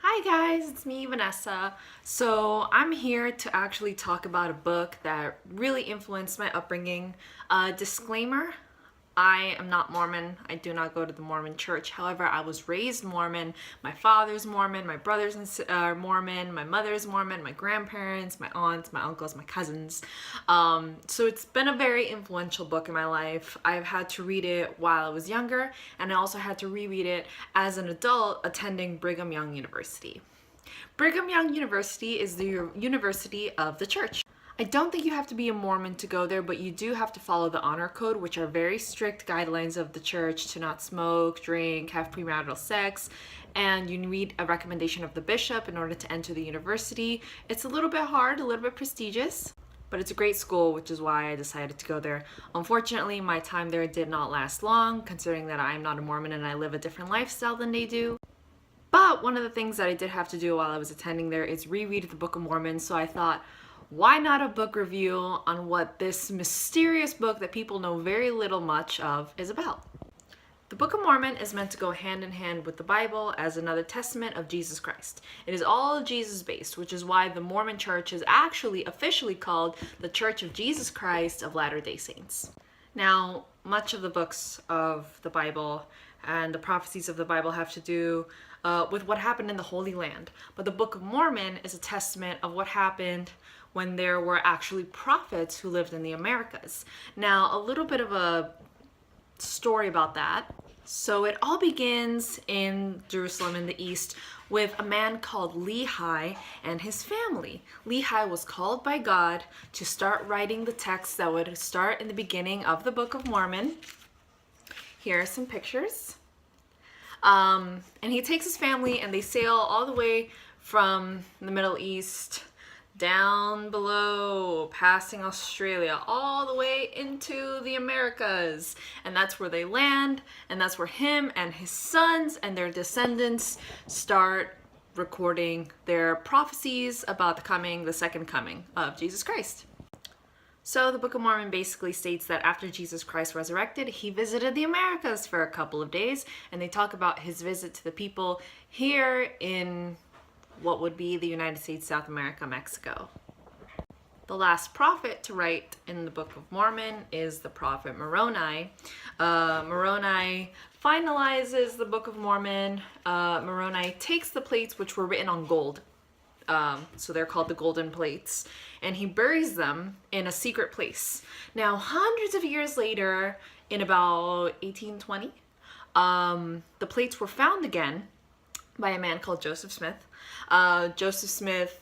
Hi guys, it's me, Vanessa. So I'm here to actually talk about a book that really influenced my upbringing. Disclaimer, I am not Mormon. I do not go to the Mormon church. However, I was raised Mormon. My father's Mormon, my brothers are Mormon, my mother's Mormon, my grandparents, my aunts, my uncles, my cousins. So it's been a very influential book in my life. I've had to read it while I was younger, and I also had to reread it as an adult attending Brigham Young University. Brigham Young University is the university of the church. I don't think you have to be a Mormon to go there, but you do have to follow the honor code, which are very strict guidelines of the church to not smoke, drink, have premarital sex, and you need a recommendation of the bishop in order to enter the university. It's a little bit hard, a little bit prestigious, but it's a great school, which is why I decided to go there. Unfortunately, my time there did not last long, considering that I'm not a Mormon and I live a different lifestyle than they do. But one of the things that I did have to do while I was attending there is reread the Book of Mormon, so I thought, why not a book review on what this mysterious book that people know very little much of is about? The Book of Mormon is meant to go hand in hand with the Bible as another testament of Jesus Christ. It is all Jesus based, which is why the Mormon Church is actually officially called the Church of Jesus Christ of Latter-day Saints. Now, much of the books of the Bible and the prophecies of the Bible have to do with what happened in the Holy Land. But the Book of Mormon is a testament of what happened when there were actually prophets who lived in the Americas. Now, a little bit of a story about that. So it all begins in Jerusalem in the east with a man called Lehi and his family. Lehi was called by God to start writing the text that would start in the beginning of the Book of Mormon. Here are some pictures. And he takes his family and they sail all the way from the Middle East down below, passing Australia, all the way into the Americas. And that's where they land, and that's where him and his sons and their descendants start recording their prophecies about the second coming of Jesus Christ. So the Book of Mormon basically states that after Jesus Christ resurrected, he visited the Americas for a couple of days, and they talk about his visit to the people here in what would be the United States, South America, Mexico. The last prophet to write in the Book of Mormon is the prophet Moroni. Moroni finalizes the Book of Mormon. Moroni takes the plates which were written on gold, so they're called the golden plates, and he buries them in a secret place. Now, hundreds of years later, in about 1820, the plates were found again by a man called Joseph Smith. Joseph Smith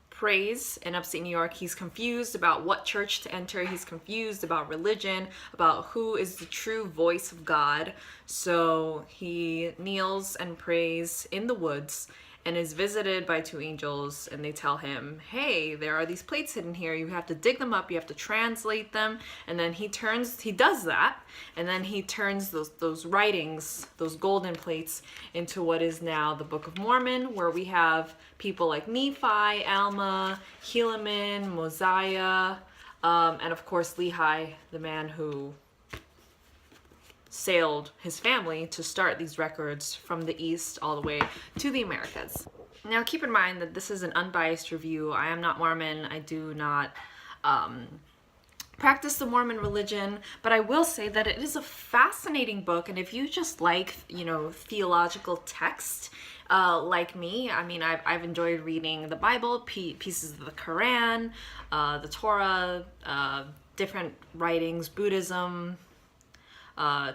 prays in upstate New York. He's confused about what church to enter. He's confused about religion, about who is the true voice of God. So he kneels and prays in the woods and is visited by two angels, and they tell him, hey, there are these plates hidden here. You have to dig them up, you have to translate them. And then he does that, and then he turns those writings, those golden plates, into what is now the Book of Mormon, where we have people like Nephi, Alma, Helaman, Mosiah, and of course Lehi, the man who sailed his family to start these records from the east all the way to the Americas. Now keep in mind that this is an unbiased review. I am not Mormon. I do not practice the Mormon religion, but I will say that it is a fascinating book, and if you just like, theological text, like me, I mean, I've enjoyed reading the Bible, pieces of the Quran, the Torah, different writings, Buddhism,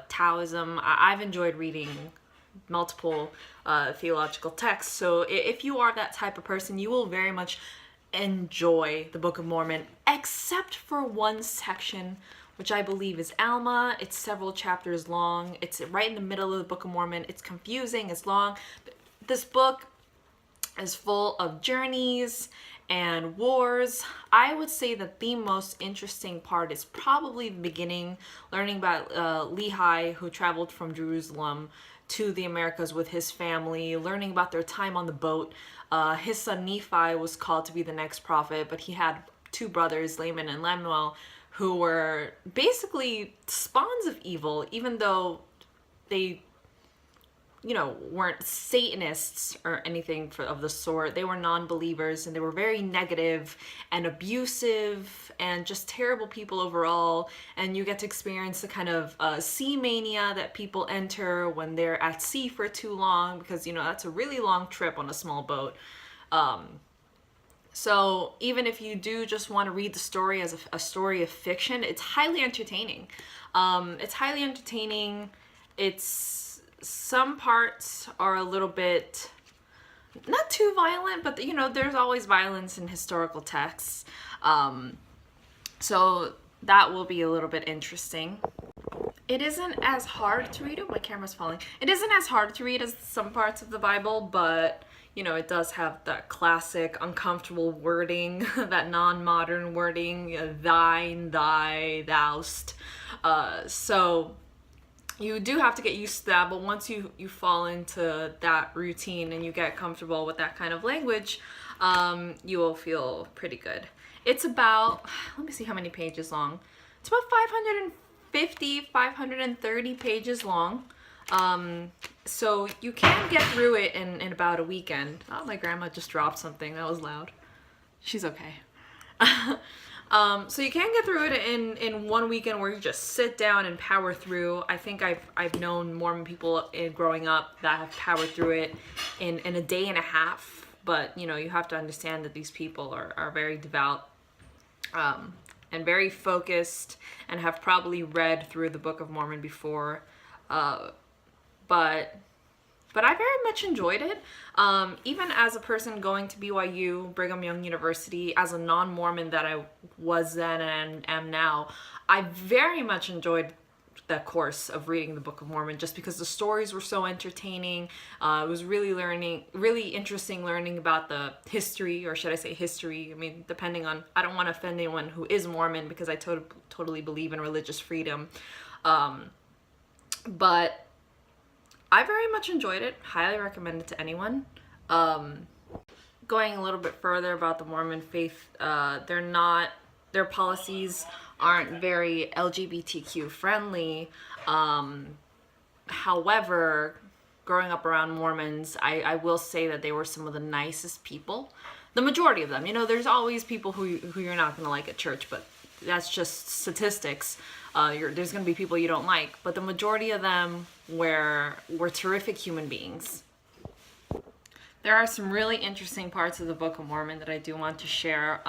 Taoism. I've enjoyed reading multiple theological texts, so if you are that type of person, you will very much enjoy the Book of Mormon, except for one section, which I believe is Alma. It's several chapters long. It's right in the middle of the Book of Mormon. It's confusing, it's long. This book is full of journeys and wars. I would say that the most interesting part is probably the beginning, learning about Lehi, who traveled from Jerusalem to the Americas with his family, learning about their time on the boat. His son Nephi was called to be the next prophet, but he had two brothers, Laman and Lemuel, who were basically spawns of evil, even though they weren't Satanists or anything of the sort. They were non-believers, and they were very negative and abusive and just terrible people overall. And you get to experience the kind of sea mania that people enter when they're at sea for too long, because that's a really long trip on a small boat. So even if you do just want to read the story as a story of fiction, it's highly entertaining. It's some parts are a little bit not too violent, but there's always violence in historical texts. So that will be a little bit interesting. It isn't as hard to read. Oh, my camera's falling. It isn't as hard to read as some parts of the Bible, but it does have that classic uncomfortable wording, that non-modern wording, thine, thy, thou'st. So you do have to get used to that, but once you fall into that routine and you get comfortable with that kind of language, you will feel pretty good. It's about, let me see how many pages long. It's about 530 pages long. So you can get through it in about a weekend. Oh, my grandma just dropped something. That was loud. She's okay. So you can get through it in one weekend, where you just sit down and power through. I think I've known Mormon people growing up that have powered through it in a day and a half. But you have to understand that these people are very devout, and very focused, and have probably read through the Book of Mormon before. But I very much enjoyed it. Even as a person going to BYU, Brigham Young University, as a non-Mormon that I was then and am now, I very much enjoyed that course of reading the Book of Mormon, just because the stories were so entertaining. It was really interesting learning about the history, or should I say history? I mean, depending on, I don't want to offend anyone who is Mormon, because I totally believe in religious freedom. But I very much enjoyed it. Highly recommend it to anyone. Going a little bit further about the Mormon faith, their policies aren't very LGBTQ friendly. However, growing up around Mormons, I will say that they were some of the nicest people. The majority of them. There's always people who you're not going to like at church, but that's just statistics. There's going to be people you don't like, but the majority of them were terrific human beings. There are some really interesting parts of the Book of Mormon that I do want to share.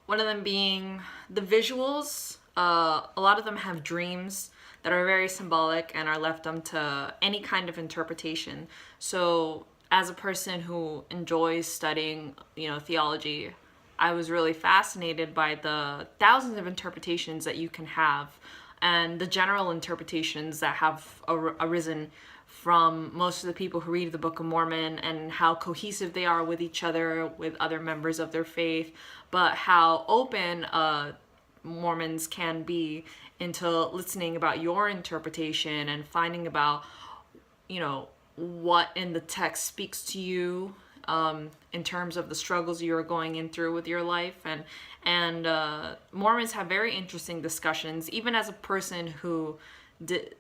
One of them being the visuals. A lot of them have dreams that are very symbolic and are left up to any kind of interpretation. So as a person who enjoys studying, theology, I was really fascinated by the thousands of interpretations that you can have, and the general interpretations that have arisen from most of the people who read the Book of Mormon, and how cohesive they are with each other, with other members of their faith, but how open Mormons can be into listening about your interpretation and finding about, what in the text speaks to you, in terms of the struggles you're going in through with your life. And Mormons have very interesting discussions. Even as a person who didn't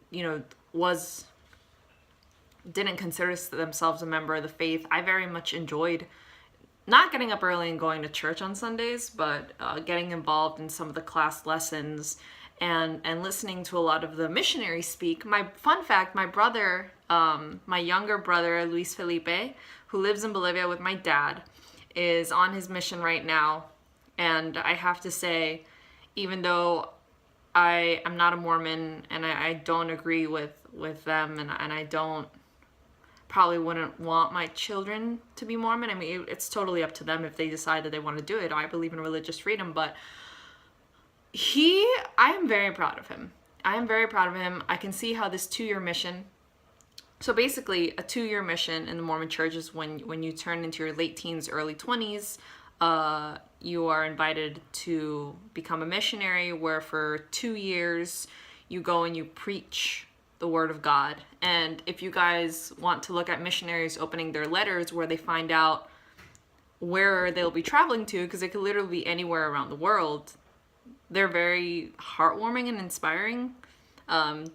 consider themselves a member of the faith, I very much enjoyed not getting up early and going to church on Sundays, but getting involved in some of the class lessons and listening to a lot of the missionaries speak. Fun fact, my brother, my younger brother, Luis Felipe, who lives in Bolivia with my dad, is on his mission right now. And I have to say, even though I am not a Mormon and I don't agree with them, and I probably wouldn't want my children to be Mormon. I mean, it's totally up to them if they decide that they want to do it. I believe in religious freedom, but I am very proud of him. I can see how this 2-year mission. So basically, a 2-year mission in the Mormon church is when you turn into your late teens, early 20s, you are invited to become a missionary, where for 2 years you go and you preach the word of God. And if you guys want to look at missionaries opening their letters, where they find out where they'll be traveling to, because it could literally be anywhere around the world, they're very heartwarming and inspiring,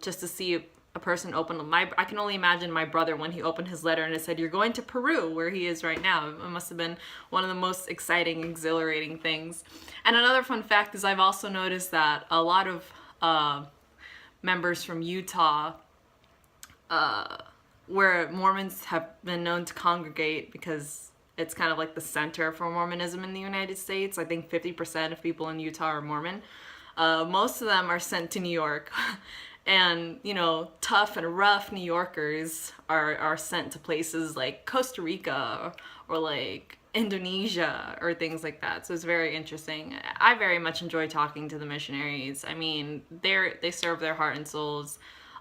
just to see a person opened I can only imagine my brother when he opened his letter and it said, "You're going to Peru," where he is right now. It must have been one of the most exciting, exhilarating things. And another fun fact is I've also noticed that a lot of members from Utah, where Mormons have been known to congregate because it's kind of like the center for Mormonism in the United States. I think 50% of people in Utah are Mormon. Most of them are sent to New York. And, you know, tough and rough New Yorkers are sent to places like Costa Rica or like Indonesia or things like that. So it's very interesting. I very much enjoy talking to the missionaries. I mean, they serve their heart and souls,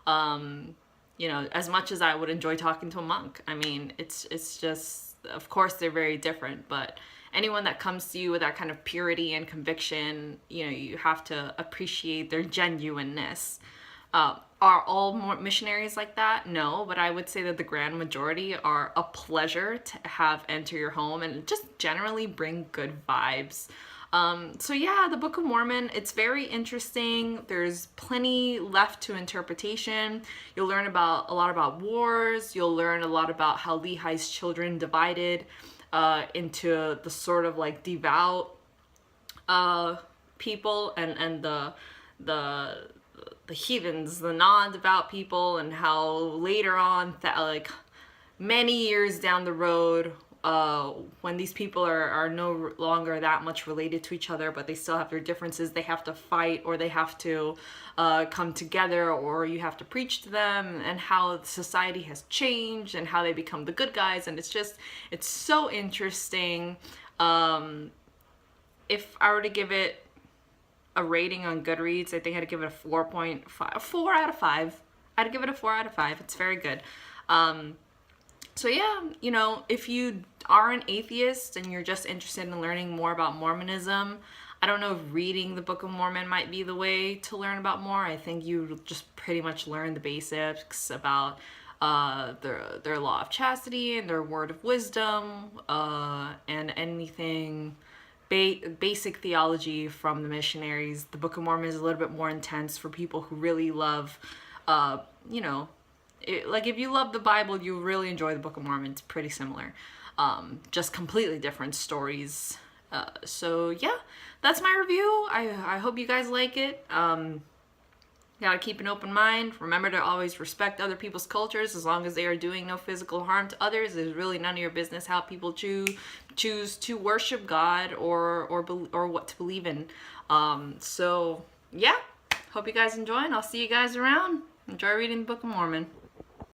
you know, as much as I would enjoy talking to a monk. I mean, it's just, of course, they're very different, but anyone that comes to you with that kind of purity and conviction, you know, you have to appreciate their genuineness. Are all missionaries like that? No, but I would say that the grand majority are a pleasure to have enter your home and just generally bring good vibes. So yeah, the Book of Mormon, it's very interesting. There's plenty left to interpretation. You'll learn a lot about wars. You'll learn a lot about how Lehi's children divided into the sort of like devout people and the heathens, the non-devout people, and how later on, like many years down the road, when these people are no longer that much related to each other, but they still have their differences, they have to fight, or they have to come together, or you have to preach to them, and how society has changed and how they become the good guys. And it's so interesting. If I were to give it a rating on Goodreads, I think I'd give it a 4.5, 4 out of 5. I'd give it a 4 out of 5. It's very good. So yeah, you know, if you are an atheist and you're just interested in learning more about Mormonism, I don't know if reading the Book of Mormon might be the way to learn about more. I think you just pretty much learn the basics about their law of chastity and their word of wisdom, and anything basic theology from the missionaries. The Book of Mormon is a little bit more intense for people who really love, you know, like if you love the Bible, you really enjoy the Book of Mormon. It's pretty similar, just completely different stories. So yeah, that's my review. I hope you guys like it. Gotta keep an open mind. Remember to always respect other people's cultures as long as they are doing no physical harm to others. It's really none of your business how people choose to worship God or what to believe in. So yeah, hope you guys enjoy, and I'll see you guys around. Enjoy reading the Book of Mormon.